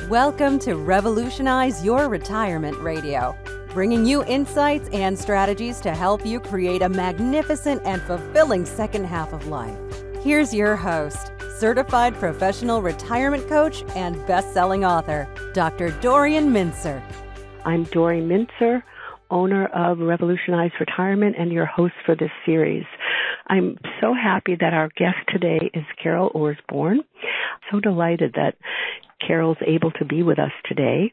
Welcome to Revolutionize Your Retirement Radio, bringing you insights and strategies to help you create a magnificent and fulfilling second half of life. Here's your host, certified professional retirement coach and best-selling author, Dr. Dorian Mintzer. I'm Dori Mintzer, owner of Revolutionize Retirement and your host for this series. I'm so happy that our guest today is Carol Orsborn. So delighted that Carol's able to be with us today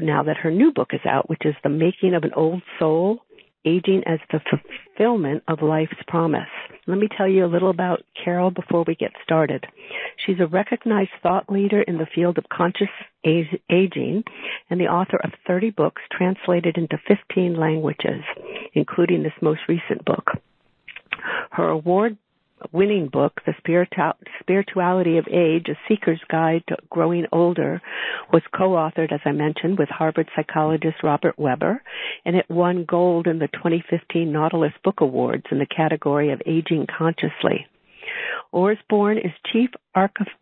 now that her new book is out, which is The Making of an Old Soul, Aging as the Fulfillment of Life's Promise. Let me tell you a little about Carol before we get started. She's a recognized thought leader in the field of conscious aging and the author of 30 books translated into 15 languages, including this most recent book. Her award-winning book, The Spirituality of Age, A Seeker's Guide to Growing Older, was co-authored, as I mentioned, with Harvard psychologist Robert Weber, and it won gold in the 2015 Nautilus Book Awards in the category of Aging Consciously. Orsborn is chief archivist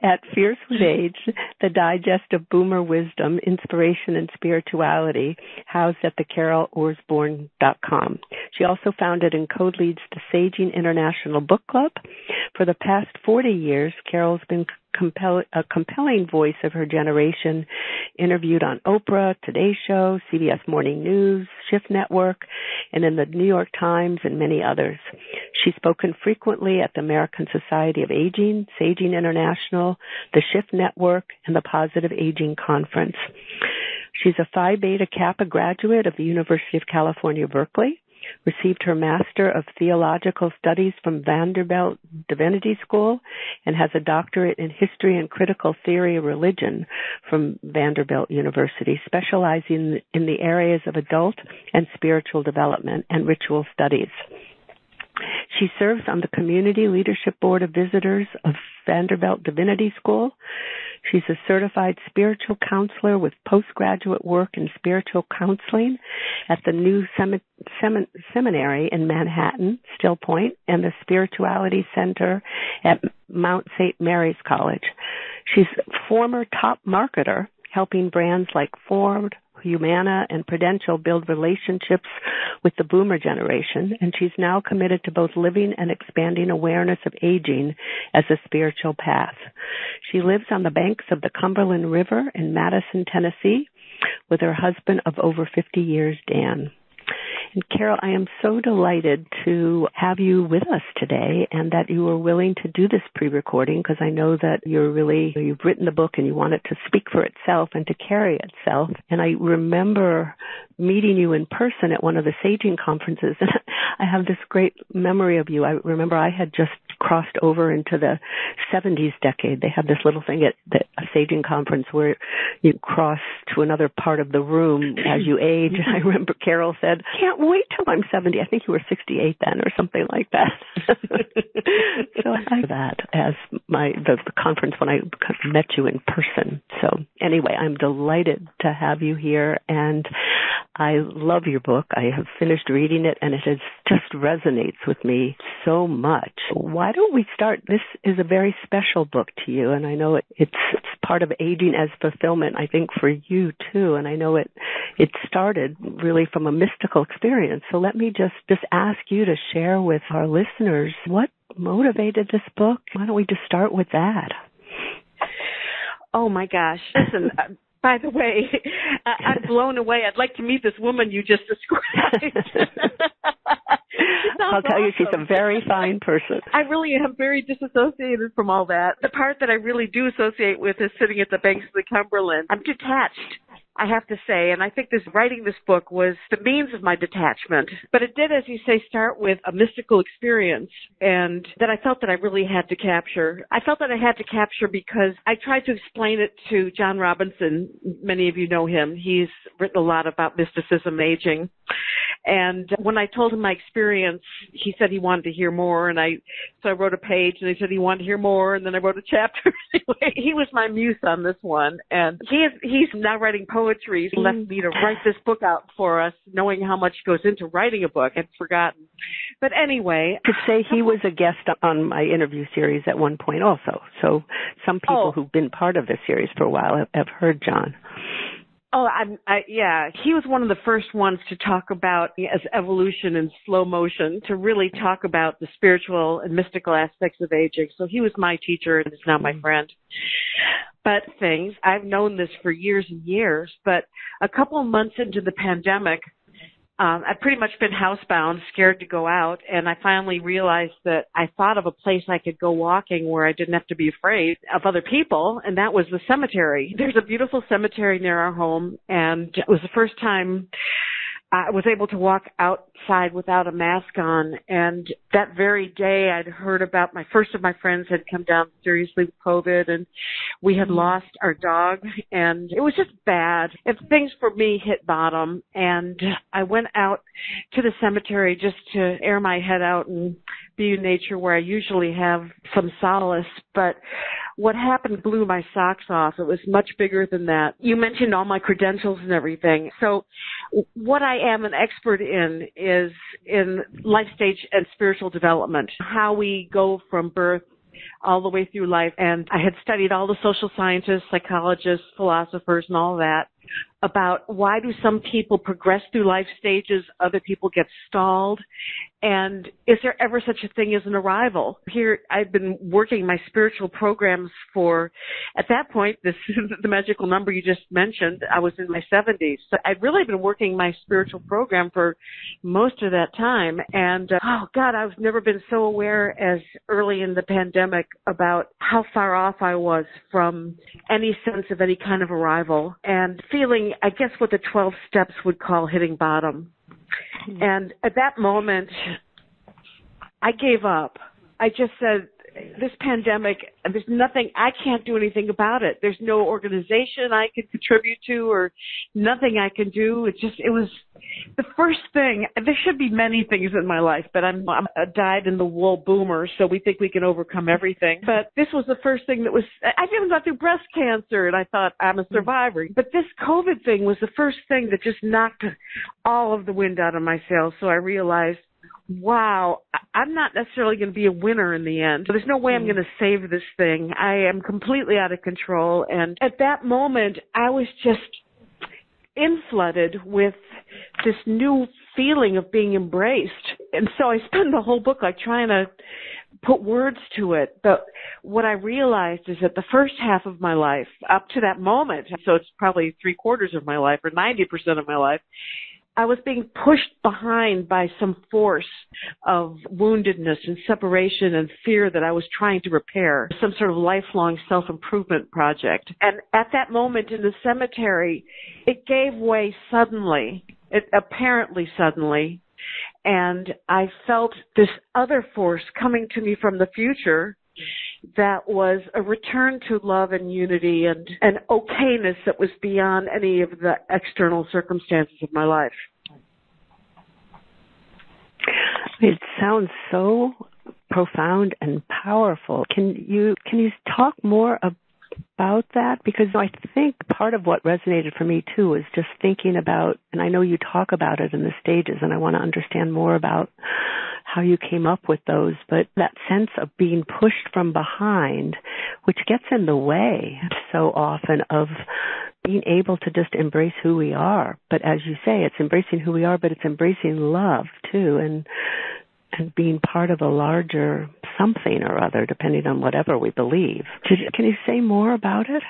at Fierce with Age, the digest of boomer wisdom, inspiration, and spirituality, housed at thecarolorsborn.com. She also founded and co-leads the Saging International Book Club. For the past 40 years, Carol's been a compelling voice of her generation, interviewed on Oprah, Today Show, CBS Morning News, Shift Network, and in the New York Times and many others. She's spoken frequently at the American Society of Aging, Saging International, the Shift Network, and the Positive Aging Conference. She's a Phi Beta Kappa graduate of the University of California, Berkeley, received her Master of Theological Studies from Vanderbilt Divinity School, and has a doctorate in History and Critical Theory of Religion from Vanderbilt University, specializing in the areas of adult and spiritual development and ritual studies. She serves on the Community Leadership Board of Visitors of Vanderbilt Divinity School. She's a certified spiritual counselor with postgraduate work in spiritual counseling at the New Seminary in Manhattan, Still Point, and the Spirituality Center at Mount St. Mary's College. She's a former top marketer, helping brands like Ford, Humana, and Prudential build relationships with the boomer generation, and she's now committed to both living and expanding awareness of aging as a spiritual path. She lives on the banks of the Cumberland River in Madison, Tennessee, with her husband of over 50 years, Dan. And Carol, I am so delighted to have you with us today and that you were willing to do this pre-recording, because I know that you've written the book and you want it to speak for itself and to carry itself. And I remember meeting you in person at one of the Saging conferences, and I have this great memory of you. I remember I had just crossed over into the 70s decade. They had this little thing at a Saging conference where you cross to another part of the room as you age. And I remember Carol said, "Can't wait till I'm 70. I think you were 68 then or something like that. So I like that as the conference when I met you in person. So anyway, I'm delighted to have you here, and I love your book. I have finished reading it, and it just resonates with me so much. Why don't we start? This is a very special book to you, and I know it's part of Aging as Fulfillment, I think, for you too. And I know it started really from a mystical experience. So let me just ask you to share with our listeners what motivated this book. Why don't we just start with that? Oh my gosh. Listen, by the way, I'm blown away. I'd like to meet this woman you just described. I'll tell you, she's a very fine person. I really am very disassociated from all that. The part that I really do associate with is sitting at the banks of the Cumberland. I'm detached, I have to say, and I think writing this book was the means of my detachment. But it did, as you say, start with a mystical experience, and that I felt that I really had to capture. I felt that I had to capture because I tried to explain it to John Robinson. Many of you know him. He's written a lot about mysticism, aging. And when I told him my experience, he said he wanted to hear more. And so I wrote a page, and he said he wanted to hear more. And then I wrote a chapter. Anyway, he was my muse on this one. And he's now writing poetry. He left me to write this book out for us, knowing how much goes into writing a book. I'd forgotten. But anyway. I could say he was a guest on my interview series at one point also. So some people who've been part of this series for a while have heard John. Oh, yeah. He was one of the first ones to talk about as evolution in slow motion, to really talk about the spiritual and mystical aspects of aging. So he was my teacher and is now my friend. But I've known this for years and years, but a couple of months into the pandemic, I've pretty much been housebound, scared to go out, and I finally realized that I thought of a place I could go walking where I didn't have to be afraid of other people, and that was the cemetery. There's a beautiful cemetery near our home, and it was the first time I was able to walk outside without a mask on, and that very day I'd heard about first of my friends had come down seriously with COVID, and we had lost our dog, and it was just bad. And things for me hit bottom, and I went out to the cemetery just to air my head out and be in nature where I usually have some solace, but what happened blew my socks off. It was much bigger than that. You mentioned all my credentials and everything. So what I am an expert in is in life stage and spiritual development, how we go from birth all the way through life. And I had studied all the social scientists, psychologists, philosophers, and all that about why do some people progress through life stages, other people get stalled, and is there ever such a thing as an arrival? Here, I've been working my spiritual programs for, at that point, this is the magical number you just mentioned, I was in my 70s. So I'd really been working my spiritual program for most of that time, and oh God, I've never been so aware as early in the pandemic about how far off I was from any sense of any kind of arrival, and feeling, I guess, what the 12 steps would call hitting bottom. And at that moment, I gave up. I just said, this pandemic, there's nothing, I can't do anything about it. There's no organization I can contribute to or nothing I can do. It was the first thing. There should be many things in my life, but I'm a dyed-in-the-wool boomer, so we think we can overcome everything. But this was the first thing I've even gone through breast cancer, and I thought, I'm a survivor. But this COVID thing was the first thing that just knocked all of the wind out of my sails, so I realized, wow, I'm not necessarily going to be a winner in the end. There's no way I'm going to save this thing. I am completely out of control. And at that moment, I was just inflooded with this new feeling of being embraced. And so I spent the whole book like trying to put words to it. But what I realized is that the first half of my life, up to that moment, so it's probably 3/4 of my life or 90% of my life, I was being pushed behind by some force of woundedness and separation and fear that I was trying to repair, some sort of lifelong self-improvement project. And at that moment in the cemetery, it gave way suddenly, apparently suddenly, and I felt this other force coming to me from the future that was a return to love and unity and an okayness that was beyond any of the external circumstances of my life. It sounds so profound and powerful. Can you talk more about that? Because I think part of what resonated for me too was just thinking about, and I know you talk about it in the stages, and I want to understand more about how you came up with those, but that sense of being pushed from behind, which gets in the way so often of being able to just embrace who we are. But as you say, it's embracing who we are, but it's embracing love too, and being part of a larger something or other, depending on whatever we believe. Can you say more about it?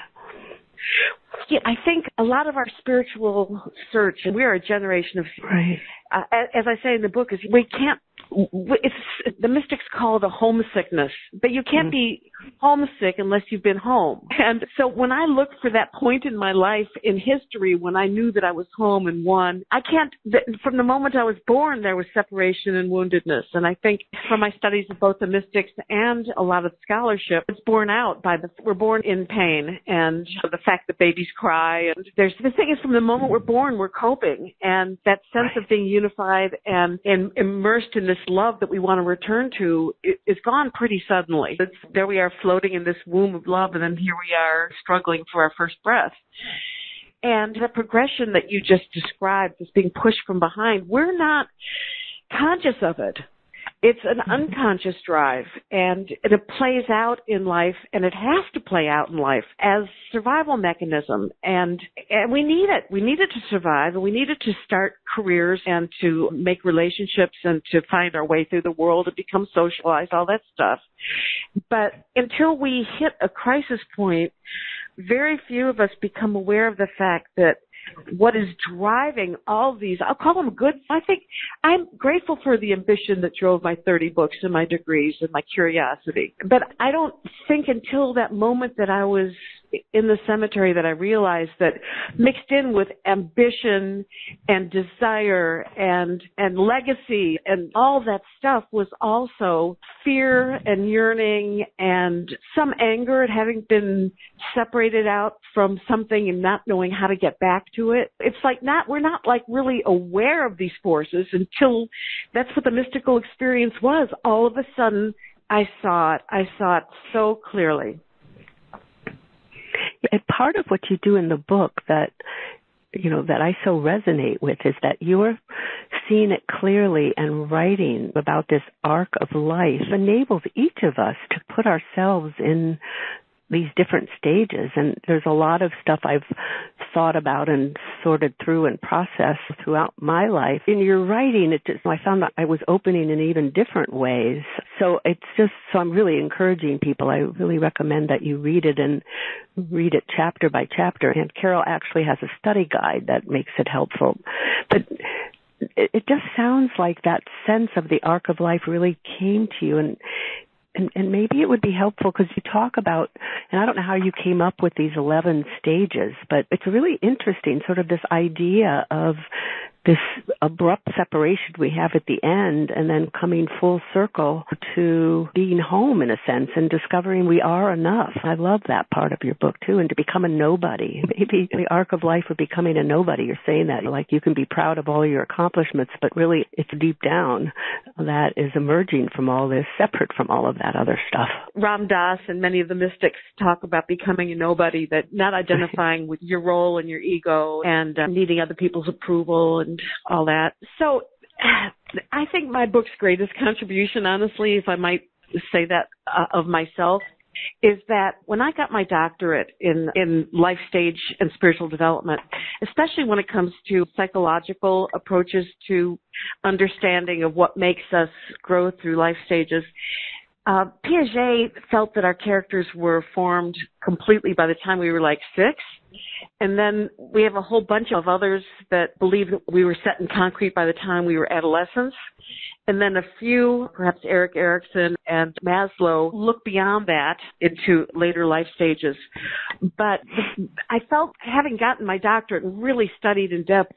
Yeah, I think a lot of our spiritual search, and we are a generation of, right. As I say in the book, is we can't, the mystics call it a homesickness, but you can't be homesick unless you've been home. And so when I look for that point in my life in history when I knew that I was home and one, from the moment I was born, there was separation and woundedness. And I think from my studies of both the mystics and a lot of scholarship, it's borne out by we're born in pain and the fact that babies cry. And the thing is, from the moment we're born, we're coping. And that sense of being unified and immersed in this love that we want to return to is gone pretty suddenly. There we are floating in this womb of love, and then here we are struggling for our first breath. And the progression that you just described as being pushed from behind, we're not conscious of it. It's an unconscious drive, and it plays out in life, and it has to play out in life as survival mechanism. And we need it. We need it to survive, and we need it to start careers and to make relationships and to find our way through the world and become socialized, all that stuff. But until we hit a crisis point, very few of us become aware of the fact that what is driving all of these, I'll call them good. I think I'm grateful for the ambition that drove my 30 books and my degrees and my curiosity. But I don't think until that moment that I was in the cemetery that I realized that mixed in with ambition and desire and legacy and all that stuff was also fear and yearning and some anger at having been separated out from something and not knowing how to get back to it. It's like we're not like really aware of these forces until that's what the mystical experience was. All of a sudden I saw it so clearly. And part of what you do in the book that I so resonate with is that you're seeing it clearly, and writing about this arc of life enables each of us to put ourselves in these different stages. And there's a lot of stuff I've thought about and sorted through and processed throughout my life. In your writing, I found that I was opening in even different ways. So I'm really encouraging people. I really recommend that you read it and read it chapter by chapter. And Carol actually has a study guide that makes it helpful. But it just sounds like that sense of the arc of life really came to you, and maybe it would be helpful because you talk about, and I don't know how you came up with these 11 stages, but it's really interesting, sort of this idea of this abrupt separation we have at the end and then coming full circle to being home in a sense and discovering we are enough. I love that part of your book too, and to become a nobody. Maybe the arc of life of becoming a nobody. You're saying that like you can be proud of all your accomplishments, but really it's deep down that is emerging from all this, separate from all of that other stuff. Ram Dass and many of the mystics talk about becoming a nobody, that not identifying with your role and your ego and needing other people's approval and all that. So I think my book's greatest contribution, honestly, if I might say that of myself, is that when I got my doctorate in life stage and spiritual development, especially when it comes to psychological approaches to understanding of what makes us grow through life stages, Piaget felt that our characters were formed completely by the time we were like 6. And then we have a whole bunch of others that believe that we were set in concrete by the time we were adolescents. And then a few, perhaps Erik Erikson and Maslow, look beyond that into later life stages. But I felt, having gotten my doctorate and really studied in depth,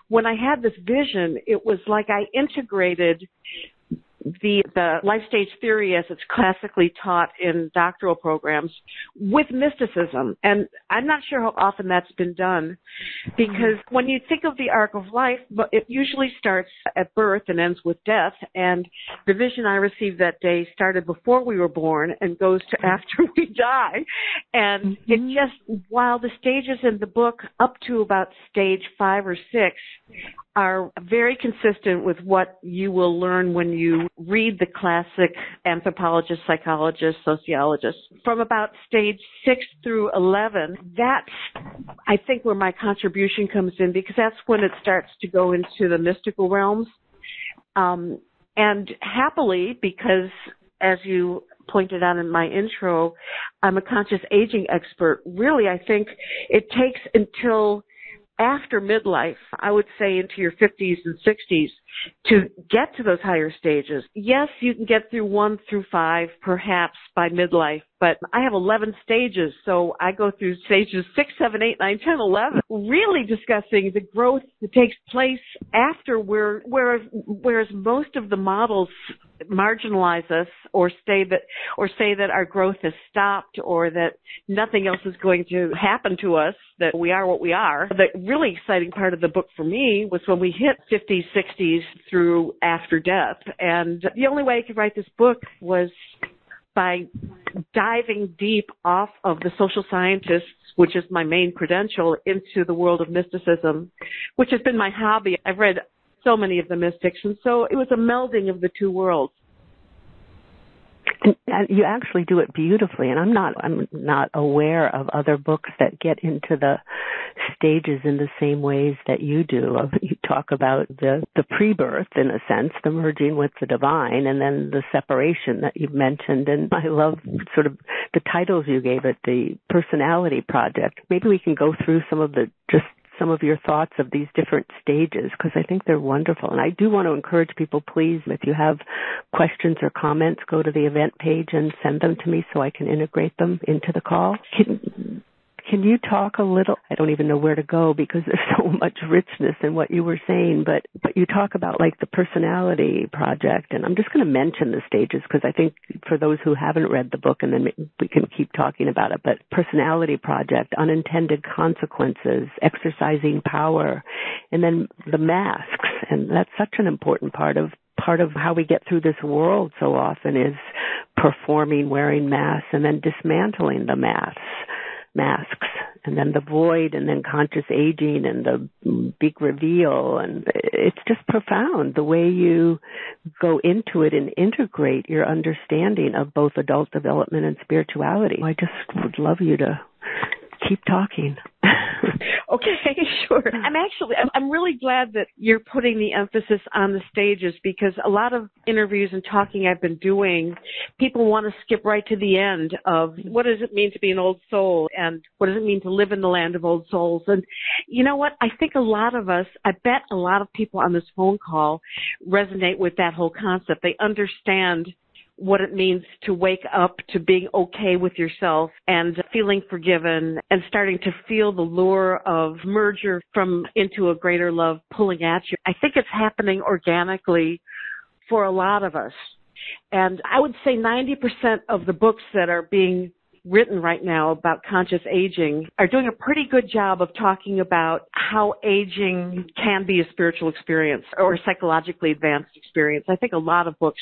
when I had this vision, it was like I integrated the life stage theory as it's classically taught in doctoral programs with mysticism. And I'm not sure how often that's been done, because when you think of the arc of life, it usually starts at birth and ends with death. And the vision I received that day started before we were born and goes to after we die. And it just, while the stages in the book up to about stage 5 or 6 are very consistent with what you will learn when you read the classic anthropologists, psychologists, sociologists. From about stage 6 through 11, that's, I think, where my contribution comes in, because that's when it starts to go into the mystical realms. And happily, because as you pointed out in my intro, I'm a conscious aging expert. Really, I think it takes until after midlife, I would say into your 50s and 60s, to get to those higher stages. Yes, you can get through 1 through 5, perhaps by midlife, but I have 11 stages, so I go through stages 6, 7, 8, 9, 10, 11, really discussing the growth that takes place after whereas most of the models marginalize us or say that our growth has stopped or that nothing else is going to happen to us, that we are what we are. The really exciting part of the book for me was when we hit 50s, 60s through after death. And the only way I could write this book was by diving deep off of the social scientists, which is my main credential, into the world of mysticism, which has been my hobby. I've read so many of the mystics, and so it was a melding of the two worlds. And you actually do it beautifully, and I'm not aware of other books that get into the stages in the same ways that you do. You talk about the pre-birth, in a sense, the merging with the divine, and then the separation that you've mentioned. And I love sort of the titles you gave it, the Personality Project. Maybe we can go through some of your thoughts of these different stages, because I think they're wonderful. And I do want to encourage people, please, if you have questions or comments, go to the event page and send them to me so I can integrate them into the call. Can you talk a little? I don't even know where to go because there's so much richness in what you were saying, but you talk about like the Personality Project, and I'm just going to mention the stages because I think for those who haven't read the book, and then we can keep talking about it, but Personality Project, unintended consequences, exercising power, and then the masks, and that's such an important part of how we get through this world so often is performing, wearing masks, and then dismantling the masks, and then the void, and then conscious aging, and the big reveal. And it's just profound the way you go into it and integrate your understanding of both adult development and spirituality. I just would love you to keep talking. Okay, sure. I'm really glad that you're putting the emphasis on the stages, because a lot of interviews and talking I've been doing, people want to skip right to the end of what does it mean to be an old soul and what does it mean to live in the land of old souls. And you know what? I think I bet a lot of people on this phone call resonate with that whole concept. They understand what it means to wake up to being okay with yourself and feeling forgiven and starting to feel the lure of merger into a greater love pulling at you. I think it's happening organically for a lot of us. And I would say 90% of the books that are being written right now about conscious aging are doing a pretty good job of talking about how aging can be a spiritual experience or a psychologically advanced experience. I think a lot of books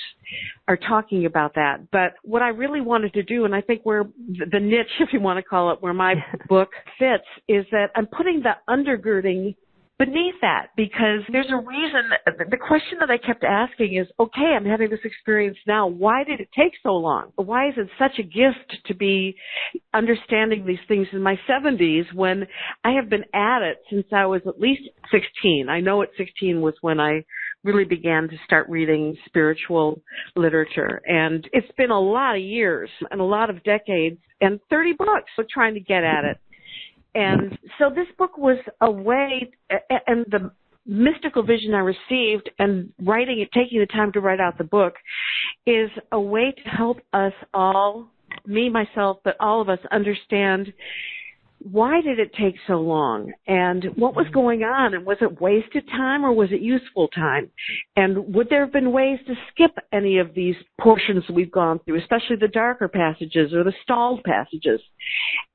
are talking about that. But what I really wanted to do, and I think where the niche, if you want to call it, where my book fits, is that I'm putting the undergirding beneath that, because there's a reason. The question that I kept asking is, okay, I'm having this experience now. Why did it take so long? Why is it such a gift to be understanding these things in my 70s when I have been at it since I was at least 16? I know at 16 was when I really began to start reading spiritual literature. And it's been a lot of years and a lot of decades and 30 books trying to get at it. And so this book was a way, and the mystical vision I received and writing it, taking the time to write out the book, is a way to help us all, me, myself, but all of us understand why did it take so long and what was going on, and was it wasted time or was it useful time? And would there have been ways to skip any of these portions we've gone through, especially the darker passages or the stalled passages?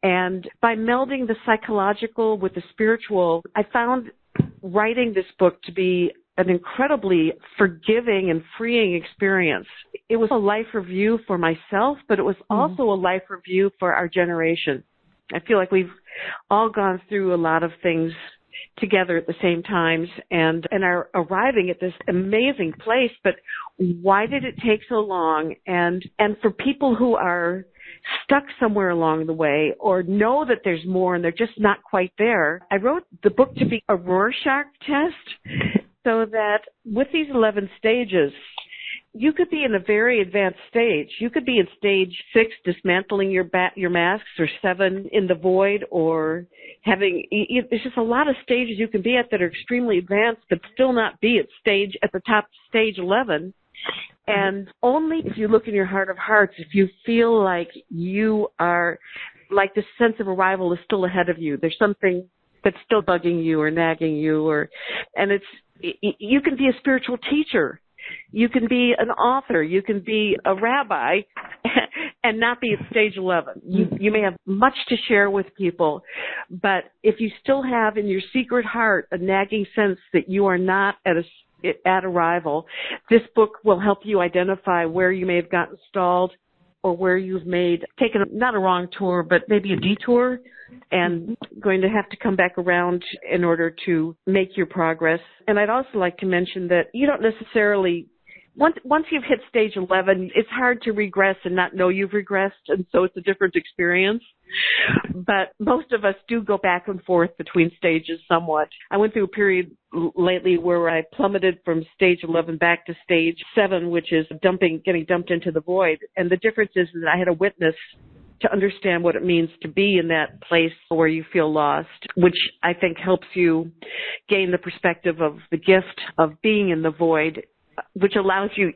And by melding the psychological with the spiritual, I found writing this book to be an incredibly forgiving and freeing experience. It was a life review for myself, but it was also a life review for our generation. I feel like we've all gone through a lot of things together at the same times and are arriving at this amazing place. But why did it take so long? And for people who are stuck somewhere along the way or know that there's more and they're just not quite there, I wrote the book to be a Rorschach test so that with these 11 stages, you could be in a very advanced stage. You could be in stage 6, dismantling your masks, or 7 in the void, or there's just a lot of stages you can be at that are extremely advanced, but still not be at the top stage 11. And only if you look in your heart of hearts, if you feel like you are, like the sense of arrival is still ahead of you, there's something that's still bugging you or nagging you, you can be a spiritual teacher. You can be an author. You can be a rabbi and not be at stage 11. You may have much to share with people, but if you still have in your secret heart a nagging sense that you are not at arrival, this book will help you identify where you may have gotten stalled, or where you've taken not a wrong tour, but maybe a detour, and going to have to come back around in order to make your progress. And I'd also like to mention that you don't necessarily, once you've hit stage 11, it's hard to regress and not know you've regressed, and so it's a different experience. But most of us do go back and forth between stages somewhat. I went through a period lately where I plummeted from stage 11 back to stage 7, which is getting dumped into the void. And the difference is that I had a witness to understand what it means to be in that place where you feel lost, which I think helps you gain the perspective of the gift of being in the void, which allows you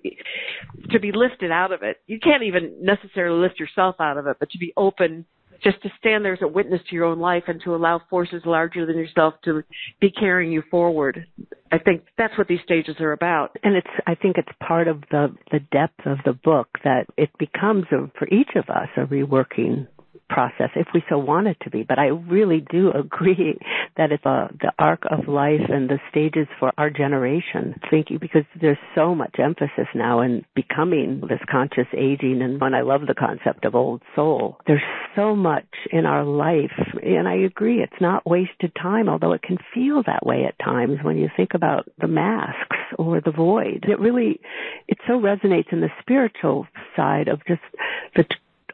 to be lifted out of it. You can't even necessarily lift yourself out of it, but to be open, just to stand there as a witness to your own life and to allow forces larger than yourself to be carrying you forward. I think that's what these stages are about. And I think it's part of the depth of the book that it becomes, for each of us, a reworking process, if we so want it to be. But I really do agree that it's the arc of life and the stages for our generation, because there's so much emphasis now in becoming this conscious aging, and I love the concept of old soul. There's so much in our life, and I agree, it's not wasted time, although it can feel that way at times when you think about the masks or the void. It so resonates in the spiritual side of just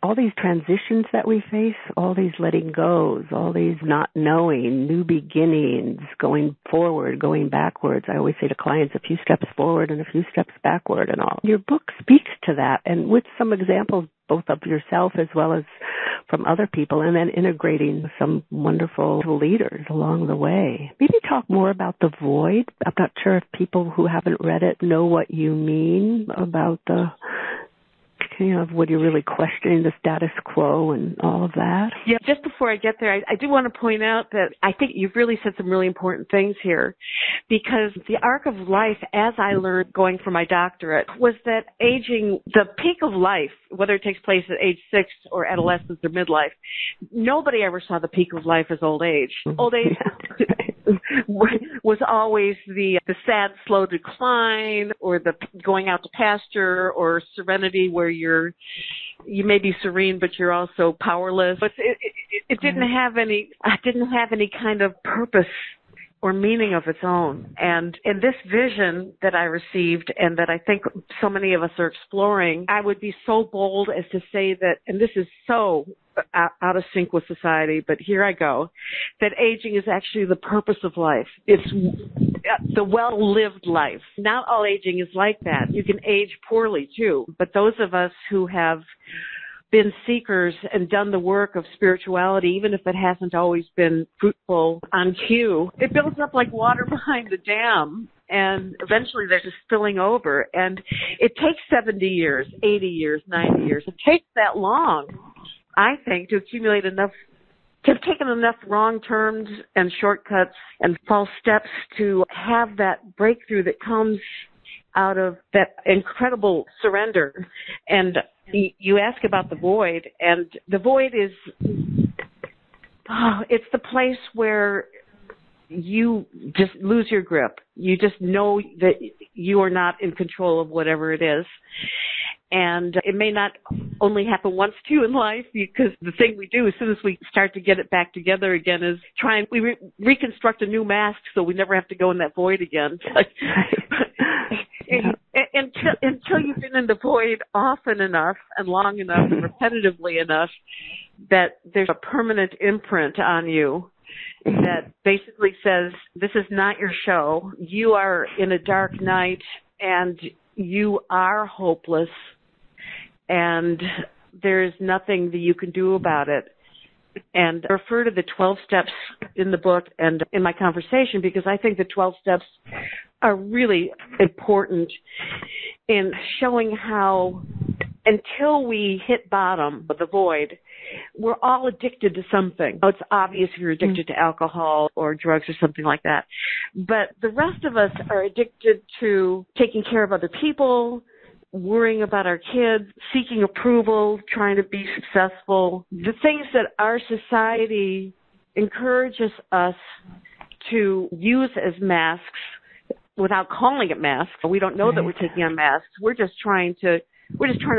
all these transitions that we face, all these letting goes, all these not knowing, new beginnings, going forward, going backwards. I always say to clients, a few steps forward and a few steps backward and all. Your book speaks to that, and with some examples both of yourself as well as from other people, and then integrating some wonderful leaders along the way. Maybe talk more about the void. I'm not sure if people who haven't read it know what you mean about what you're really questioning, the status quo and all of that. Yeah, just before I get there, I do want to point out that I think you've really said some really important things here, because the arc of life, as I learned going for my doctorate, was that aging, the peak of life, whether it takes place at age 6 or adolescence or midlife, nobody ever saw the peak of life as old age. Old age was always the sad, slow decline, or the going out to pasture, or serenity where you may be serene, but you're also powerless. But it didn't have any kind of purpose or meaning of its own. And in this vision that I received, and that I think so many of us are exploring, I would be so bold as to say that, and this is so out of sync with society, but here I go, that aging is actually the purpose of life. It's the well-lived life. Not all aging is like that. You can age poorly too, but those of us who have been seekers and done the work of spirituality, even if it hasn't always been fruitful on cue, it builds up like water behind the dam. And eventually there's a spilling over. And it takes 70 years, 80 years, 90 years. It takes that long, I think, to accumulate enough, to have taken enough wrong turns and shortcuts and false steps to have that breakthrough that comes out of that incredible surrender. And you ask about the void, and the void is, it's the place where you just lose your grip. You just know that you are not in control of whatever it is. And it may not only happen once to you in life, because the thing we do as soon as we start to get it back together again is try and reconstruct a new mask so we never have to go in that void again. Until you've been in the void often enough and long enough and repetitively enough that there's a permanent imprint on you that basically says, this is not your show. You are in a dark night, and you are hopeless and there's nothing that you can do about it. And I refer to the 12 steps in the book and in my conversation because I think the 12 steps are really important in showing how until we hit bottom of the void, we're all addicted to something. It's obvious if you're addicted to alcohol or drugs or something like that. But the rest of us are addicted to taking care of other people, worrying about our kids, seeking approval, trying to be successful. The things that our society encourages us to use as masks without calling it masks. We don't know that we're taking on masks. We're just trying to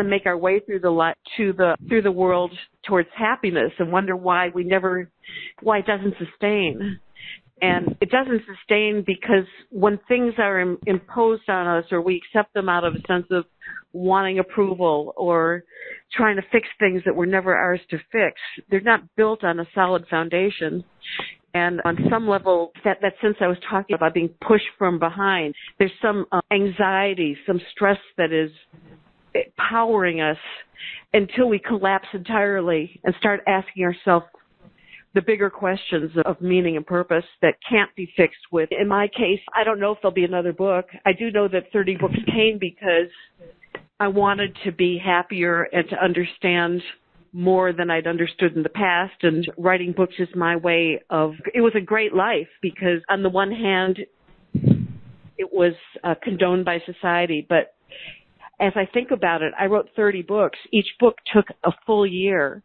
make our way through the world towards happiness and wonder why it doesn't sustain. And it doesn't sustain because when things are imposed on us or we accept them out of a sense of wanting approval or trying to fix things that were never ours to fix, they're not built on a solid foundation. And on some level, that sense I was talking about being pushed from behind, there's some anxiety, some stress that is powering us until we collapse entirely and start asking ourselves the bigger questions of meaning and purpose that can't be fixed with. In my case, I don't know if there'll be another book. I do know that 30 books came because I wanted to be happier and to understand more than I'd understood in the past. And writing books is my way of, it was a great life because on the one hand, it was condoned by society. But as I think about it, I wrote 30 books. Each book took a full year.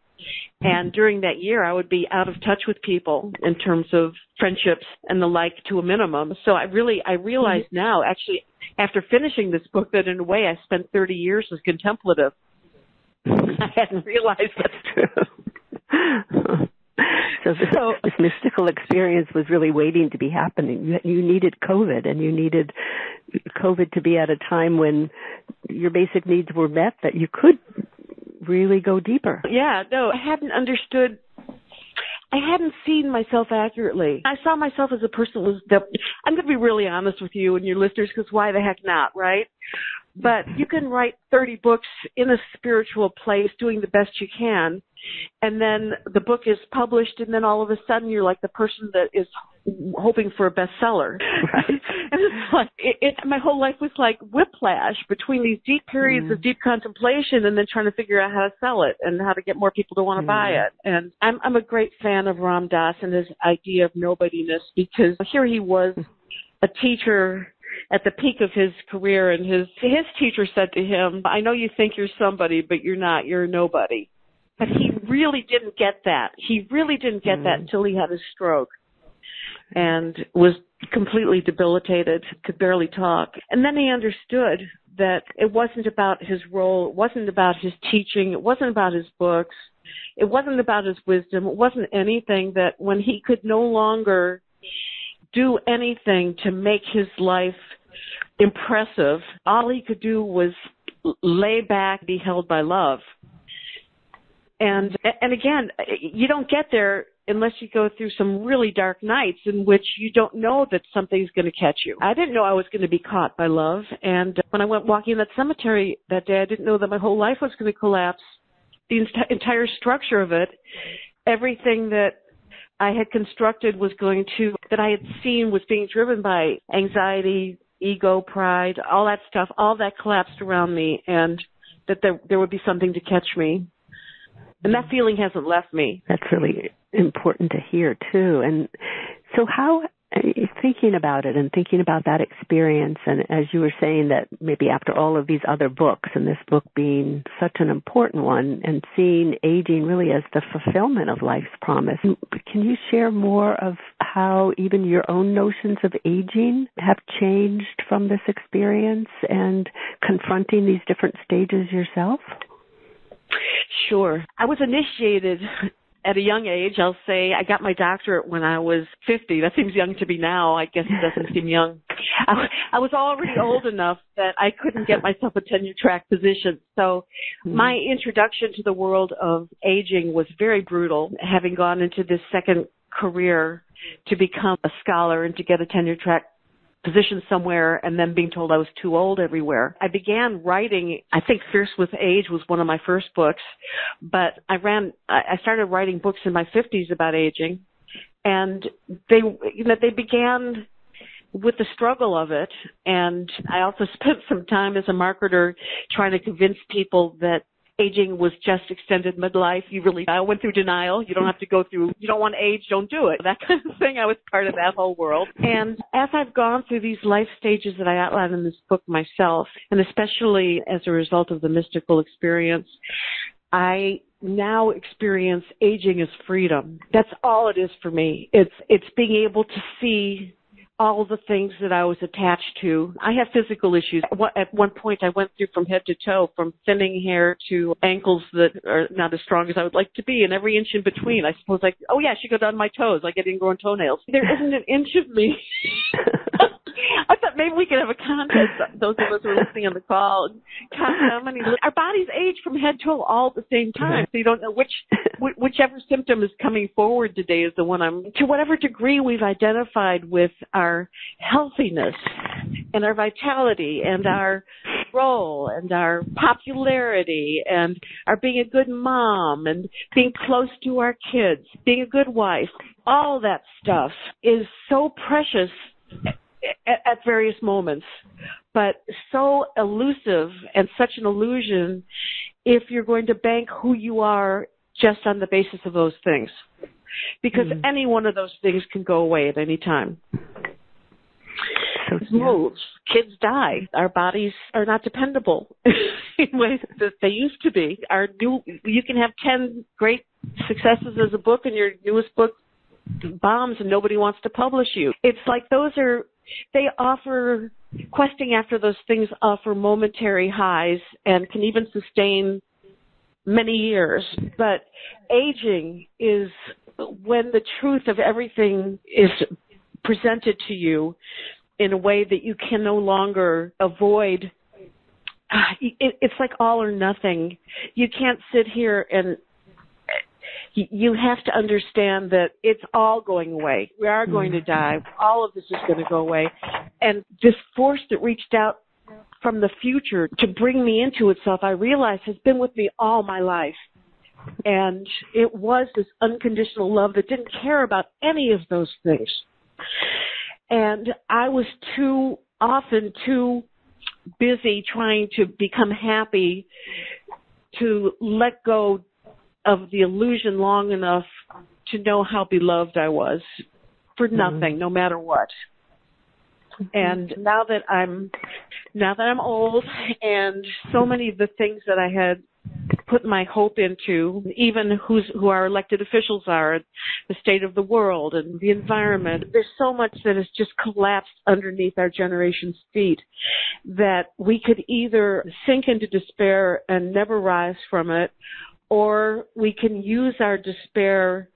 And during that year, I would be out of touch with people in terms of friendships and the like to a minimum. So I realize now, actually, after finishing this book, that in a way I spent 30 years as contemplative. I hadn't realized that's true. So this mystical experience was really waiting to be happening. You needed COVID, and you needed COVID to be at a time when your basic needs were met, that you could really go deeper. Yeah, no, I hadn't understood. I hadn't seen myself accurately. I saw myself as a person I'm going to be really honest with you and your listeners, because why the heck not, right? But you can write 30 books in a spiritual place doing the best you can, and then the book is published, and then all of a sudden you're like the person that is hoping for a bestseller. Right. And it's like, my whole life was like whiplash between these deep periods of deep contemplation and then trying to figure out how to sell it and how to get more people to want to buy it. And I'm a great fan of Ram Dass and his idea of nobodiness, because here he was, a teacher at the peak of his career, and his teacher said to him, I know you think you're somebody, but you're not, you're a nobody. But he really didn't get that. He really didn't get that until he had a stroke and was completely debilitated, could barely talk. And then he understood that it wasn't about his role, it wasn't about his teaching, it wasn't about his books, it wasn't about his wisdom, it wasn't anything, that when he could no longer do anything to make his life impressive, all he could do was lay back, be held by love. And again, you don't get there unless you go through some really dark nights in which you don't know that something's going to catch you. I didn't know I was going to be caught by love. And when I went walking in that cemetery that day, I didn't know that my whole life was going to collapse. The entire structure of it, everything that I had constructed that I had seen was being driven by anxiety, ego, pride, all that stuff, all that collapsed around me, and that there would be something to catch me. And that feeling hasn't left me. That's really important to hear, too. And so how, thinking about it and thinking about that experience, and as you were saying that maybe after all of these other books, and this book being such an important one, and seeing aging really as the fulfillment of life's promise, can you share more of how even your own notions of aging have changed from this experience and confronting these different stages yourself? Sure. I was initiated at a young age. I'll say I got my doctorate when I was 50. That seems young to me now. I guess it doesn't seem young. I was already old enough that I couldn't get myself a tenure-track position. So my introduction to the world of aging was very brutal, having gone into this second career to become a scholar and to get a tenure-track position somewhere and then being told I was too old everywhere. I began writing, I think Fierce with Age was one of my first books, but I started writing books in my 50s about aging, and they began with the struggle of it. And I also spent some time as a marketer trying to convince people that aging was just extended midlife. I went through denial. You don't have to go through, you don't want to age, don't do it. That kind of thing. I was part of that whole world. And as I've gone through these life stages that I outline in this book myself, and especially as a result of the mystical experience, I now experience aging as freedom. That's all it is for me. It's being able to see all the things that I was attached to. I have physical issues. At one point, I went through from head to toe, from thinning hair to ankles that are not as strong as I would like to be, and every inch in between. I suppose, I should go down my toes, like getting grown toenails. There isn't an inch of me. I thought maybe we could have a contest, those of us who are listening on the call, count how many. Our bodies age from head to toe all at the same time, so you don't know whichever symptom is coming forward today is the one to whatever degree we've identified with our healthiness and our vitality and our role and our popularity and our being a good mom and being close to our kids, being a good wife. All that stuff is so precious at various moments, but so elusive and such an illusion if you're going to bank who you are just on the basis of those things. Because any one of those things can go away at any time. Moves. Kids die. Our bodies are not dependable in ways that they used to be. You can have 10 great successes as a book and your newest book bombs and nobody wants to publish you. It's like questing after those things offer momentary highs and can even sustain many years. But aging is when the truth of everything is presented to you in a way that you can no longer avoid. It's like all or nothing. You can't sit here and you have to understand that it's all going away. We are going to die. All of this is going to go away. And this force that reached out from the future to bring me into itself, I realize has been with me all my life. And it was this unconditional love that didn't care about any of those things. And I was too busy trying to become happy to let go of the illusion long enough to know how beloved I was for nothing, no matter what. And now that I'm old, and so many of the things that I had put my hope into, even who our elected officials are, the state of the world and the environment, there's so much that has just collapsed underneath our generation's feet that we could either sink into despair and never rise from it, or we can use our despair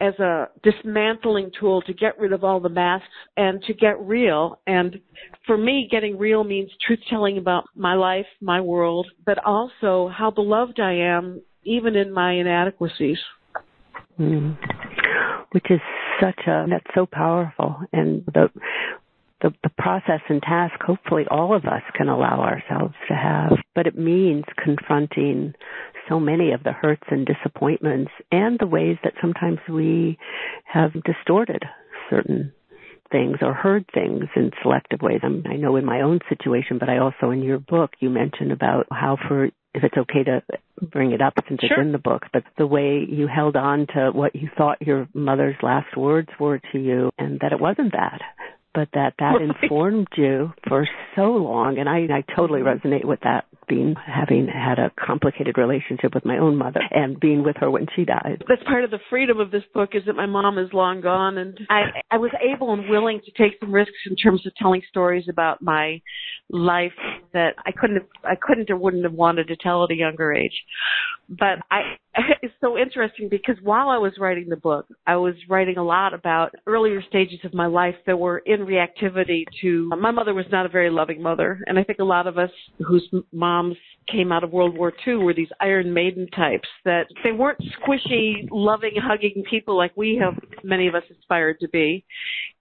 as a dismantling tool to get rid of all the masks and to get real. And for me, getting real means truth-telling about my life, my world, but also how beloved I am, even in my inadequacies. Which is that's so powerful. And the process and task, hopefully all of us can allow ourselves to have. But it means confronting so many of the hurts and disappointments and the ways that sometimes we have distorted certain things or heard things in selective ways. I know in my own situation, but I also in your book, you mentioned about how if it's okay to bring it up since it's in the book, but the way you held on to what you thought your mother's last words were to you, and that it wasn't that, but that informed you for so long. And I totally resonate with that, having had a complicated relationship with my own mother and being with her when she died. That's part of the freedom of this book, is that my mom is long gone, and I was able and willing to take some risks in terms of telling stories about my life that I couldn't or wouldn't have wanted to tell at a younger age. But it's so interesting because while I was writing the book, I was writing a lot about earlier stages of my life that were in reactivity to, my mother was not a very loving mother, and I think a lot of us whose moms came out of World War II were these Iron Maiden types, that they weren't squishy, loving, hugging people like many of us aspired to be.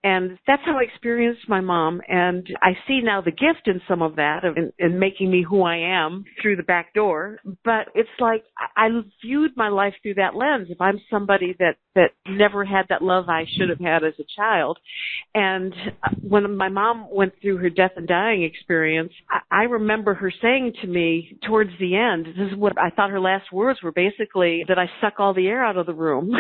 And that's how I experienced my mom. And I see now the gift in some of that, in making me who I am through the back door. But it's like I viewed my life through that lens. If I'm somebody that never had that love I should have had as a child. And when my mom went through her death and dying experience, I remember her saying to me towards the end, this is what I thought her last words were, basically, that I suck all the air out of the room.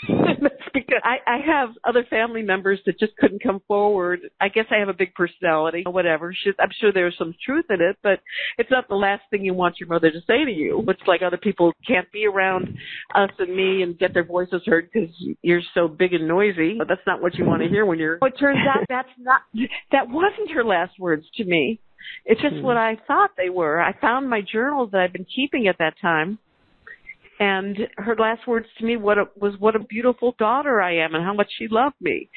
That's because I have other family members that just couldn't come forward. I guess I have a big personality, whatever. I'm sure there's some truth in it, but it's not the last thing you want your mother to say to you. It's like other people can't be around us and me and get their voices heard because you're so big and noisy. But that's not what you want to hear when you're... It turns out that wasn't her last words to me. It's just what I thought they were. I found my journal that I'd been keeping at that time. And her last words to me was what a beautiful daughter I am and how much she loved me.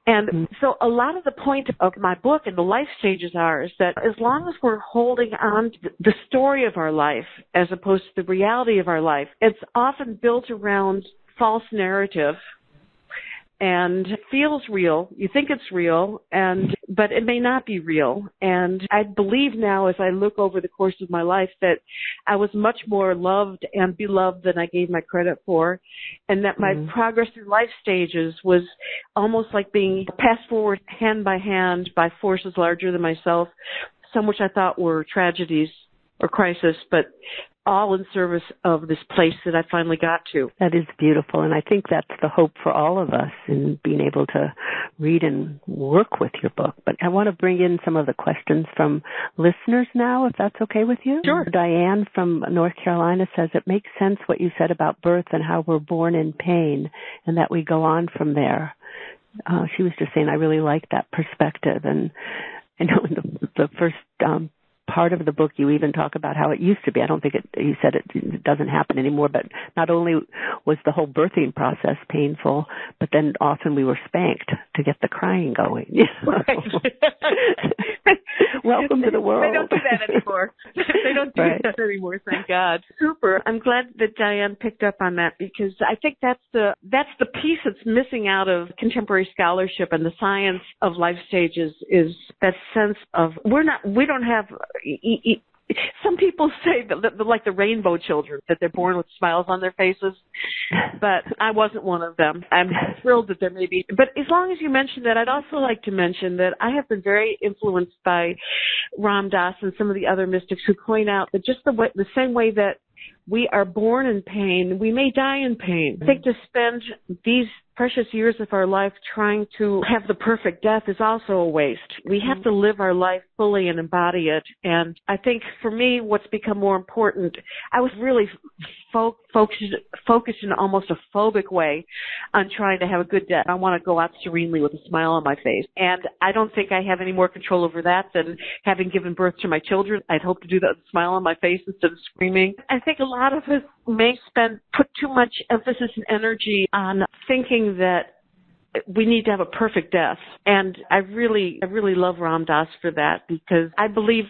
And so a lot of the point of my book and the life stages is that as long as we're holding on to the story of our life as opposed to the reality of our life, it's often built around false narrative and feels real. You think it's real, but it may not be real. And I believe now, as I look over the course of my life, that I was much more loved and beloved than I gave my credit for, and that my progress through life stages was almost like being passed forward hand by hand by forces larger than myself, some which I thought were tragedies or crisis, but all in service of this place that I finally got to. That is beautiful, and I think that's the hope for all of us in being able to read and work with your book. But I want to bring in some of the questions from listeners now, if that's okay with you. Sure. Diane from North Carolina says, it makes sense what you said about birth and how we're born in pain and that we go on from there. She was just saying, I really like that perspective. And I know in the first part of the book, you even talk about how it used to be. I don't think you said it doesn't happen anymore, but not only was the whole birthing process painful, but then often we were spanked to get the crying going. You know? Right. Welcome to the world. They don't do that anymore. They don't do that anymore, thank God. Super. I'm glad that Diane picked up on that, because I think that's the piece that's missing out of contemporary scholarship and the science of life stages, is that sense of we don't have some people say that like the rainbow children, that they're born with smiles on their faces, but I wasn't one of them. I'm thrilled that there may be. But as long as you mention that, I'd also like to mention that I have been very influenced by Ram Dass and some of the other mystics who point out that just the same way that we are born in pain, we may die in pain. I think to spend these precious years of our life trying to have the perfect death is also a waste. We have to live our life fully and embody it. And I think for me, what's become more important, I was really focused in almost a phobic way on trying to have a good death. I want to go out serenely with a smile on my face. And I don't think I have any more control over that than having given birth to my children. I'd hope to do that with a smile on my face instead of screaming. I think a lot of us may put too much emphasis and energy on thinking that we need to have a perfect death. And I really love Ram Dass for that, because I believe,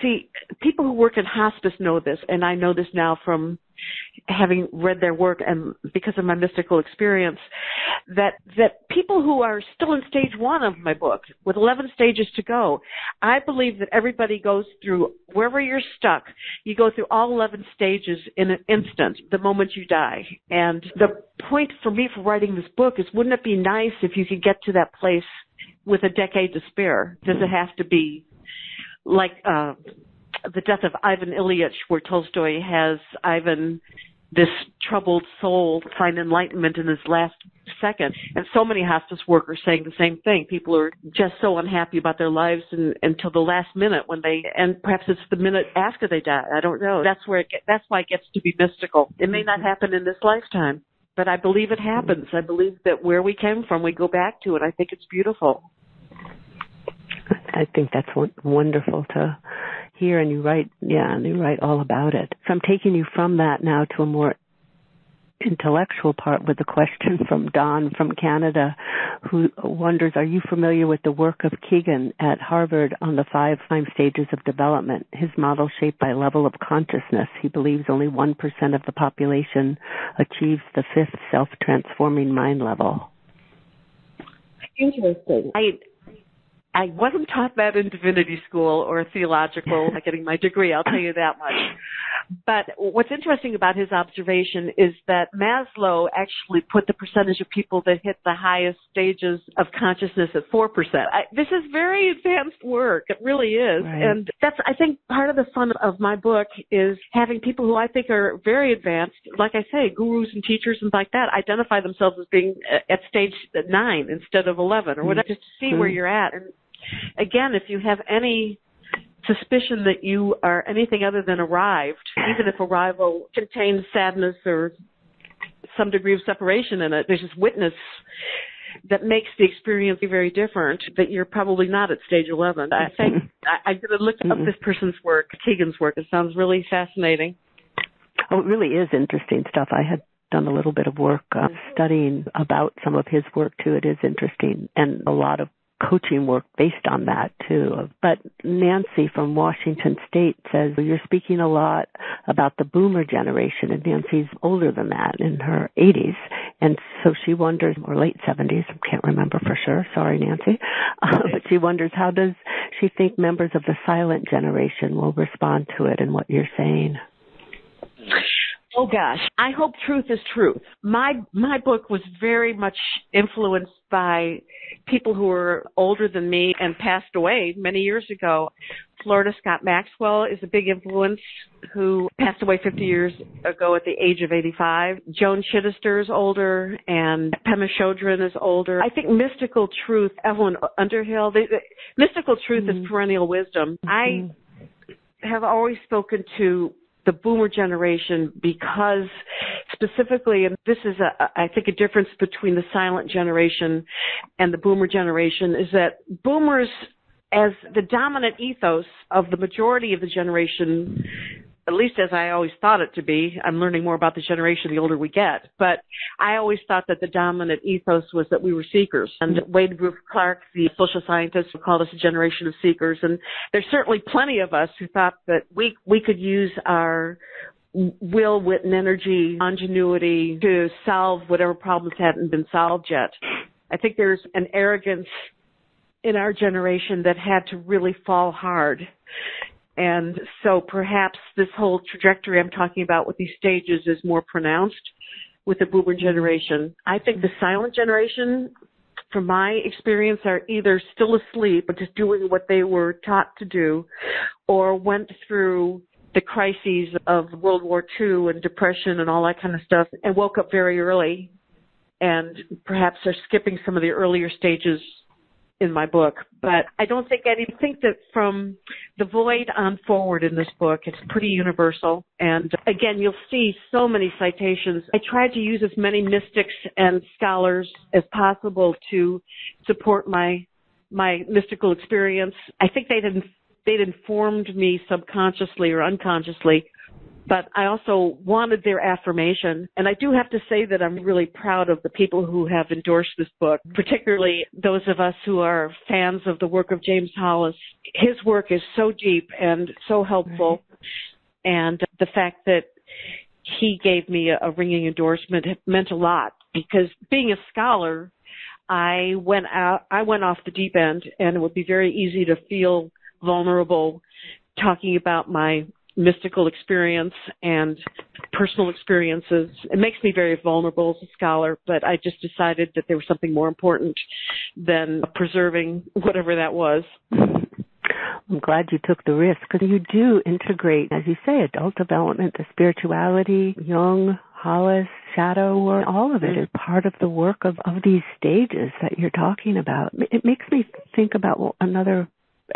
see, people who work in hospice know this, and I know this now from having read their work and because of my mystical experience, that people who are still in stage 1 of my book, with 11 stages to go, I believe that everybody goes through, wherever you're stuck, you go through all 11 stages in an instant, the moment you die. And the point for me for writing this book is, wouldn't it be nice if you could get to that place with a decade to spare? Does it have to be like the death of Ivan Ilyich, where Tolstoy has Ivan, this troubled soul, find enlightenment in his last second? And so many hospice workers saying the same thing. People are just so unhappy about their lives until the last minute and perhaps it's the minute after they die. I don't know. That's why it gets to be mystical. It may not happen in this lifetime, but I believe it happens. I believe that where we came from, we go back to it. I think it's beautiful. I think that's wonderful to hear, and you write all about it. So I'm taking you from that now to a more intellectual part with a question from Don from Canada, who wonders, are you familiar with the work of Keegan at Harvard on the 5 stages of development? His model shaped by level of consciousness. He believes only 1% of the population achieves the 5th self-transforming mind level. Interesting. I wasn't taught that in divinity school or theological, getting my degree, I'll tell you that much. But what's interesting about his observation is that Maslow actually put the percentage of people that hit the highest stages of consciousness at 4%. This is very advanced work. It really is. Right. And that's, I think, part of the fun of my book is having people who I think are very advanced, like I say, gurus and teachers and like that, identify themselves as being at stage 9 instead of 11 or whatever, just to see where you're at. And again, if you have any suspicion that you are anything other than arrived, even if arrival contains sadness or some degree of separation in it, there's this witness that makes the experience very different, that you're probably not at stage 11. I think I'm going to look up this person's work, Keegan's work. It sounds really fascinating. Oh, it really is interesting stuff. I had done a little bit of work studying about some of his work, too. It is interesting, and a lot of coaching work based on that, too. But Nancy from Washington State says, you're speaking a lot about the boomer generation, and Nancy's older than that, in her 80s. And so she wonders, or late 70s, I can't remember for sure. Sorry, Nancy. But she wonders, how does she think members of the silent generation will respond to it and what you're saying? Oh, gosh. I hope truth is truth. My book was very much influenced by people who were older than me and passed away many years ago. Florida Scott Maxwell is a big influence, who passed away 50 years ago at the age of 85. Joan Chittister is older, and Pema Chodron is older. I think mystical truth, Evelyn Underhill, mystical truth is perennial wisdom. I have always spoken to the boomer generation because specifically, and this is I think a difference between the silent generation and the boomer generation, is that boomers, as the dominant ethos of the majority of the generation, at least as I always thought it to be, I'm learning more about the generation the older we get, but I always thought that the dominant ethos was that we were seekers. And Wade Ruth Clark, the social scientist, called us a generation of seekers. And there's certainly plenty of us who thought that we could use our will, wit, and energy, ingenuity to solve whatever problems hadn't been solved yet. I think there's an arrogance in our generation that had to really fall hard. And so perhaps this whole trajectory I'm talking about with these stages is more pronounced with the boomer generation. I think the silent generation, from my experience, are either still asleep but just doing what they were taught to do, or went through the crises of World War II and depression and all that kind of stuff and woke up very early, and perhaps are skipping some of the earlier stages in my book. But I don't think think that from the void on forward in this book, it's pretty universal. And again, you'll see so many citations. I tried to use as many mystics and scholars as possible to support my mystical experience. I think they'd informed me subconsciously or unconsciously, but I also wanted their affirmation. And I do have to say that I'm really proud of the people who have endorsed this book, particularly those of us who are fans of the work of James Hollis. His work is so deep and so helpful. And the fact that he gave me a ringing endorsement meant a lot, because being a scholar, I went off the deep end, and it would be very easy to feel vulnerable talking about my mystical experience and personal experiences. It makes me very vulnerable as a scholar, but I just decided that there was something more important than preserving whatever that was. I'm glad you took the risk, because you do integrate, as you say, adult development, the spirituality, Jung, Hollis, shadow work, all of it is part of the work of these stages that you're talking about. It makes me think about another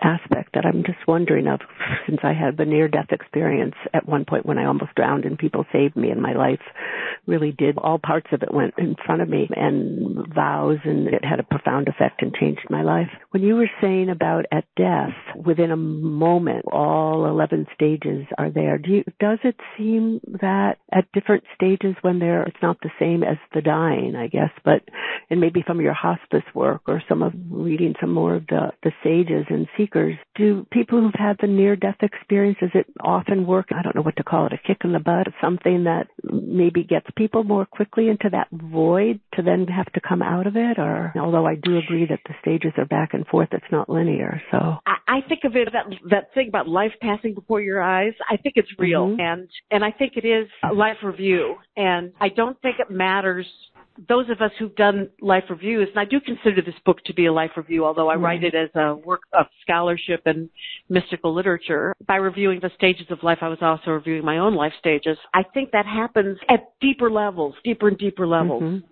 aspect that I'm just wondering of, since I had the near-death experience at one point when I almost drowned and people saved me, and my life really did. All parts of it went in front of me, and vows, and it had a profound effect and changed my life. When you were saying about at death, within a moment, all 11 stages are there, does it seem that at different stages when it's not the same as the dying, I guess, but, and maybe from your hospice work or reading some more of the sages and seekers, do people who've had the near-death experience, does it often work, I don't know what to call it, a kick in the butt, something that maybe gets people more quickly into that void to then have to come out of it? Or, although I do agree that the stages are back and forth, it's not linear. So I think of it, that thing about life passing before your eyes, I think it's real. Mm-hmm. And I think it is a life review. And I don't think it matters. Those of us who've done life reviews, and I do consider this book to be a life review, although I write it as a work of scholarship and mystical literature. By reviewing the stages of life, I was also reviewing my own life stages. I think that happens at deeper and deeper levels. Mm-hmm.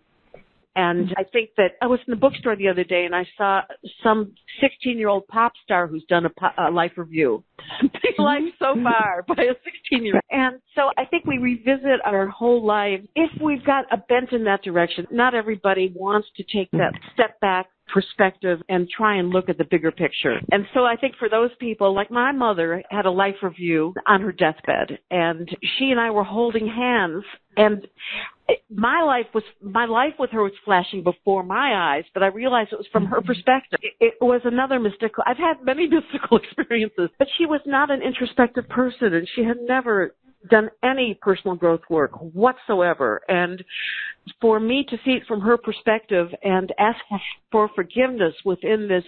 And I think that I was in the bookstore the other day and I saw some 16-year-old pop star who's done a life review. Big life so far by a 16-year-old. And so I think we revisit our whole life if we've got a bent in that direction. Not everybody wants to take that step back perspective and try and look at the bigger picture. And so I think for those people, like my mother had a life review on her deathbed, and she and I were holding hands, and my life with her was flashing before my eyes, but I realized it was from her perspective. It was another mystical. I've had many mystical experiences, but she was not an introspective person, and she had never done any personal growth work whatsoever. And for me to see it from her perspective and ask for forgiveness within this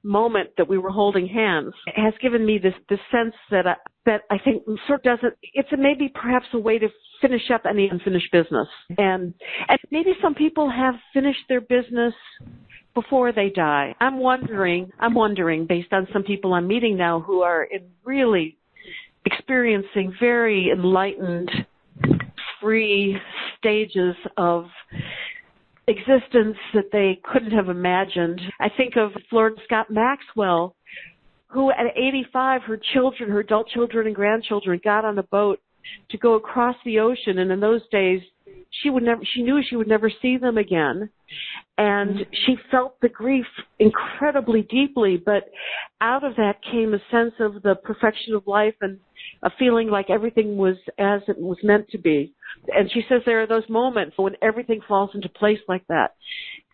moment that we were holding hands has given me this sense that I think sort of doesn't, it's maybe perhaps a way to finish up any unfinished business. And maybe some people have finished their business before they die. I'm wondering based on some people I'm meeting now who are in really experiencing very enlightened, free stages of existence that they couldn't have imagined. I think of Florence Scott Maxwell, who at 85, her adult children and grandchildren got on a boat to go across the ocean, and in those days she knew she would never see them again. And she felt the grief incredibly deeply, but out of that came a sense of the perfection of life and a feeling like everything was as it was meant to be. And she says there are those moments when everything falls into place like that.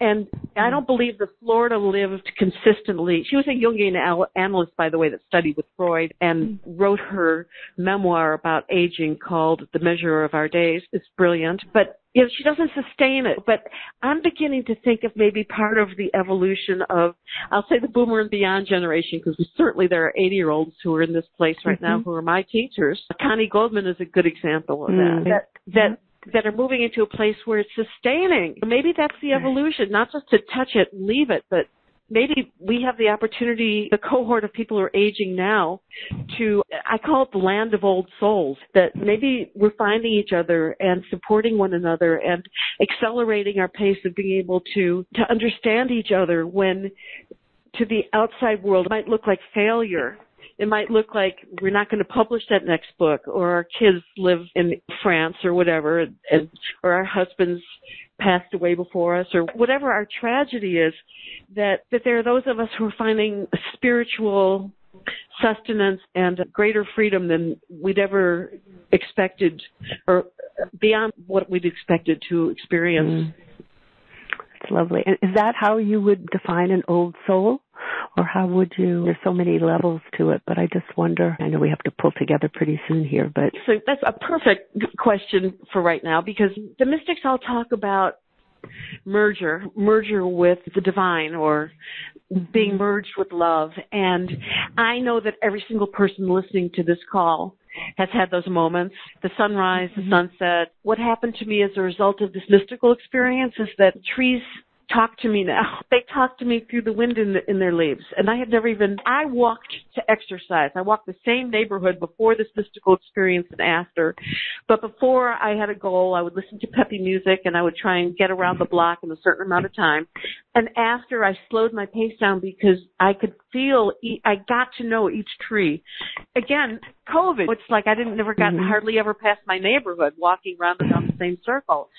And I don't believe that Florida lived consistently. She was a Jungian analyst, by the way, that studied with Freud and wrote her memoir about aging called The Measure of Our Days. It's brilliant. But she doesn't sustain it. But I'm beginning to think of maybe part of the evolution of, I'll say the boomer and beyond generation, because certainly there are 80-year-olds who are in this place right now who are my teachers. Connie Goldman is a good example of that are moving into a place where it's sustaining. Maybe that's the evolution, not just to touch it and leave it, but maybe we have the opportunity, the cohort of people who are aging now, to, I call it the land of old souls, that maybe we're finding each other and supporting one another and accelerating our pace of being able to understand each other when to the outside world it might look like failure. It might look like we're not going to publish that next book, or our kids live in France or whatever, or our husbands passed away before us, or whatever our tragedy is, that there are those of us who are finding spiritual sustenance and greater freedom than we'd ever expected, or beyond what we'd expected to experience. That's lovely. And is that how you would define an old soul? Or how would you, there's so many levels to it, but I just wonder, I know we have to pull together pretty soon here, but. So that's a perfect question for right now, because the mystics all talk about merger with the divine, or being merged with love. And I know that every single person listening to this call has had those moments, the sunrise, the sunset. What happened to me as a result of this mystical experience is that trees talk to me now. They talk to me through the wind in their leaves. And I walked to exercise. I walked the same neighborhood before this mystical experience and after. But before I had a goal, I would listen to peppy music and I would try and get around the block in a certain amount of time. And after, I slowed my pace down because I could feel, I got to know each tree. Again, COVID, it's like I never got hardly ever past my neighborhood walking round and down the same circle.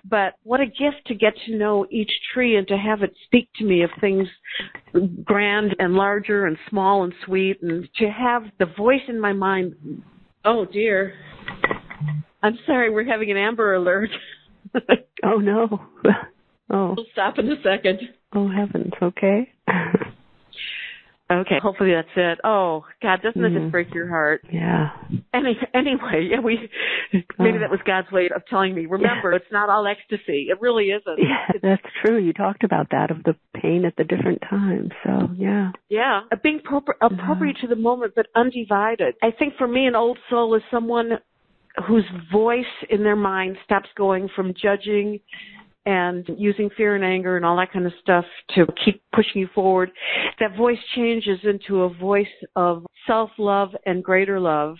But what a gift to get to know each tree and to have it speak to me of things grand and larger and small and sweet, and to have the voice in my mind. Oh dear. I'm sorry, we're having an Amber Alert. Oh no. Oh. We'll stop in a second. Oh heavens, okay. Okay, hopefully that's it. Oh, God, doesn't it just break your heart? Yeah. Anyway, yeah, maybe that was God's way of telling me, remember, it's not all ecstasy. It really isn't. Yeah, that's true. You talked about that, of the pain at the different times. So, yeah. Yeah, being appropriate to the moment, but undivided. I think for me, an old soul is someone whose voice in their mind stops going from judging and using fear and anger and all that kind of stuff to keep pushing you forward. That voice changes into a voice of self-love and greater love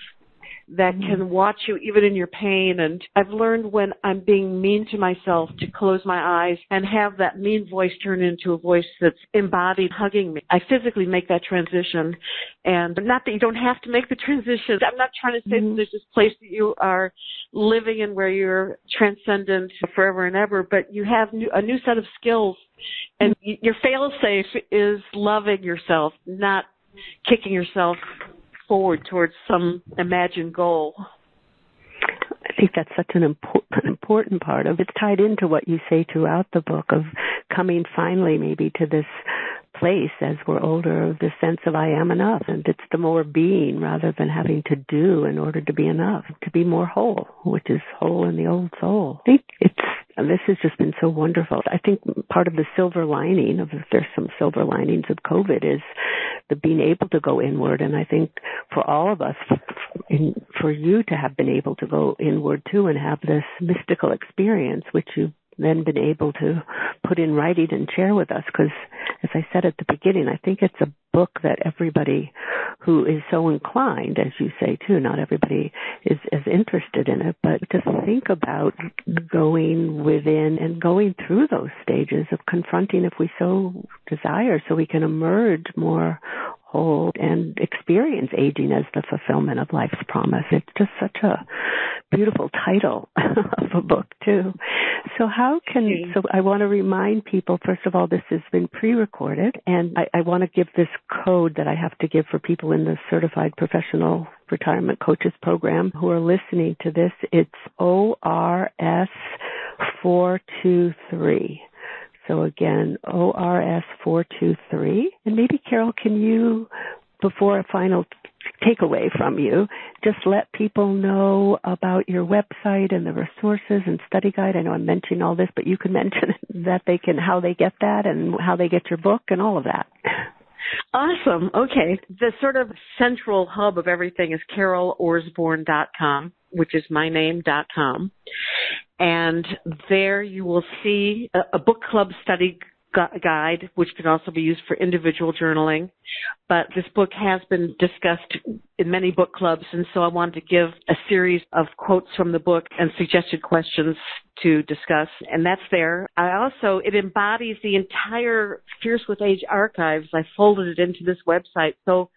that can watch you even in your pain. And I've learned when I'm being mean to myself to close my eyes and have that mean voice turn into a voice that's embodied, hugging me. I physically make that transition. And not that you don't have to make the transition. I'm not trying to say that there's this place that you are living in where you're transcendent forever and ever, but you have a new set of skills. And your fail-safe is loving yourself, not kicking yourself forward towards some imagined goal. I think that's such an important part of it. It's tied into what you say throughout the book of coming finally maybe to this place as we're older, the sense of I am enough. And it's the more being rather than having to do in order to be enough, to be more whole, which is whole in the old soul. I think this has just been so wonderful. I think part of the silver lining of, if there's some silver linings of COVID, is the being able to go inward. And I think for all of us, for you to have been able to go inward too and have this mystical experience, which you've then been able to put in writing and share with us. Because, as I said at the beginning, I think it's a book that everybody who is so inclined, as you say too, not everybody is as interested in it, but to think about going within and going through those stages of confronting if we so desire, so we can emerge more whole and experience aging as the fulfillment of life's promise. It's just such a beautiful title of a book too. So so I want to remind people, first of all, this has been pre-recorded, and I want to give this code that I have to give for people in the Certified Professional Retirement Coaches Program who are listening to this. It's ORS423. So again, ORS423. And maybe, Carol, can you, before a final takeaway from you, just let people know about your website and the resources and study guide. I know I'm mentioning all this, but you can mention that how they get that and how they get your book and all of that. Awesome. Okay. The sort of central hub of everything is carolorsborn.com, which is my name.com. And there you will see a book club study guide, which can also be used for individual journaling. But this book has been discussed in many book clubs, and so I wanted to give a series of quotes from the book and suggested questions to discuss, and that's there. It embodies the entire Fierce with Age archives. I folded it into this website. So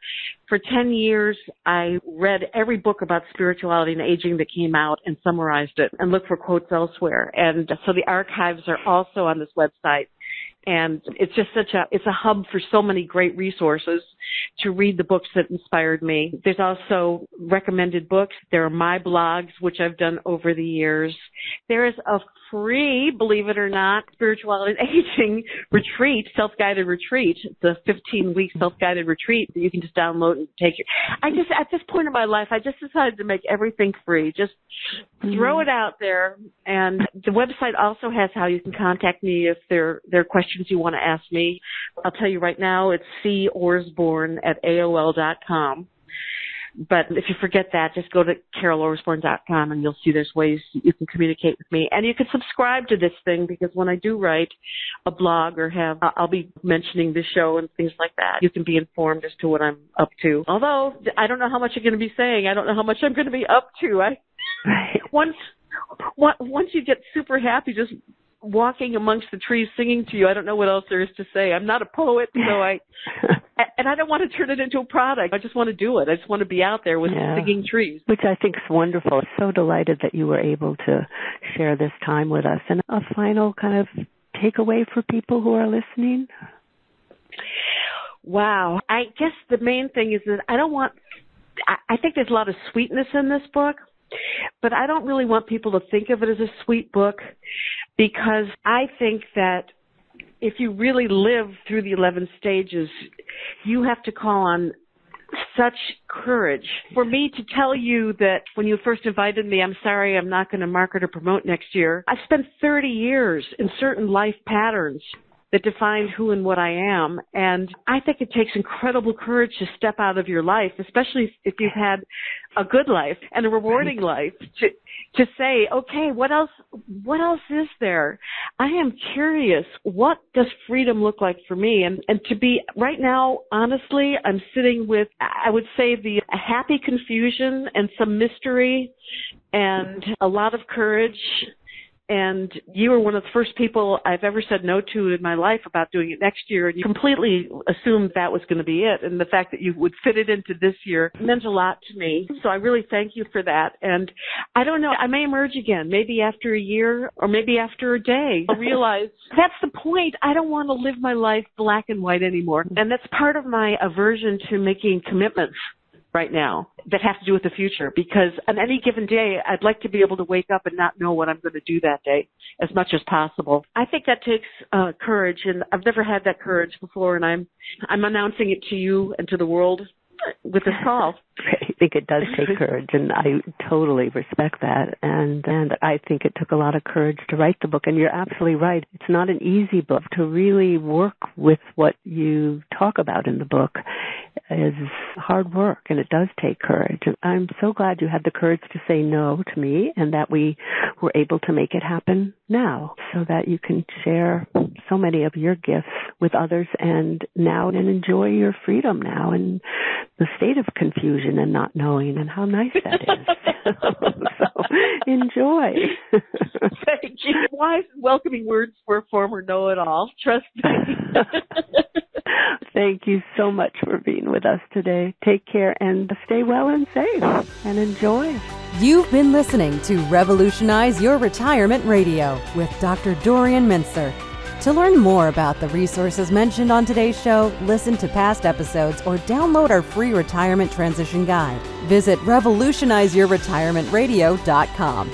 for 10 years, I read every book about spirituality and aging that came out and summarized it and looked for quotes elsewhere. And so the archives are also on this website. And it's just it's a hub for so many great resources to read the books that inspired me. There's also recommended books. There are my blogs, which I've done over the years. There is a free, believe it or not, spirituality and aging retreat, self-guided retreat, the 15-week self-guided retreat that you can just download and take. At this point in my life, I just decided to make everything free. Just throw it out there. And the website also has how you can contact me if there are questions you want to ask me. I'll tell you right now, it's corsborn@aol.com. But if you forget that, just go to carolorsborn.com and you'll see there's ways you can communicate with me. And you can subscribe to this thing because when I do write a blog or I'll be mentioning this show and things like that, you can be informed as to what I'm up to. Although I don't know how much I'm going to be saying. I don't know how much I'm going to be up to. Once you get super happy, just walking amongst the trees singing to you, I don't know what else there is to say. I'm not a poet, so I don't want to turn it into a product. I just want to do it. I just want to be out there with singing trees. Which I think is wonderful. I'm so delighted that you were able to share this time with us. And a final kind of takeaway for people who are listening? Wow. I guess the main thing is that I think there's a lot of sweetness in this book, but I don't really want people to think of it as a sweet book because I think that if you really live through the 11 stages, you have to call on such courage. For me to tell you that when you first invited me, I'm sorry, I'm not going to market or promote next year. I've spent 30 years in certain life patterns that define who and what I am. And I think it takes incredible courage to step out of your life, especially if you've had a good life and a rewarding life, to say, okay, what else is there? I am curious, what does freedom look like for me? And to be right now, honestly, I'm sitting with, I would say, a happy confusion and some mystery and a lot of courage. And you were one of the first people I've ever said no to in my life about doing it next year. And you completely assumed that was going to be it. And the fact that you would fit it into this year meant a lot to me. So I really thank you for that. And I don't know, I may emerge again, maybe after a year or maybe after a day. I'll realize that's the point. I don't want to live my life black and white anymore. And that's part of my aversion to making commitments right now that have to do with the future, because on any given day, I'd like to be able to wake up and not know what I'm going to do that day as much as possible. I think that takes courage, and I've never had that courage before, and I'm announcing it to you and to the world with this call. I think it does take courage, and I totally respect that. And I think it took a lot of courage to write the book. And you're absolutely right. It's not an easy book. To really work with what you talk about in the book is hard work, and it does take courage. And I'm so glad you had the courage to say no to me, and that we were able to make it happen now, so that you can share so many of your gifts with others and enjoy your freedom now and the state of confusion and not knowing, and how nice that is. So enjoy. Thank you. Wise and welcoming words for a former know-it-all. Trust me. Thank you so much for being with us today. Take care and stay well and safe, and enjoy. You've been listening to Revolutionize Your Retirement Radio with Dr. Dorian Mintzer. To learn more about the resources mentioned on today's show, listen to past episodes, or download our free retirement transition guide, visit revolutionizeyourretirementradio.com.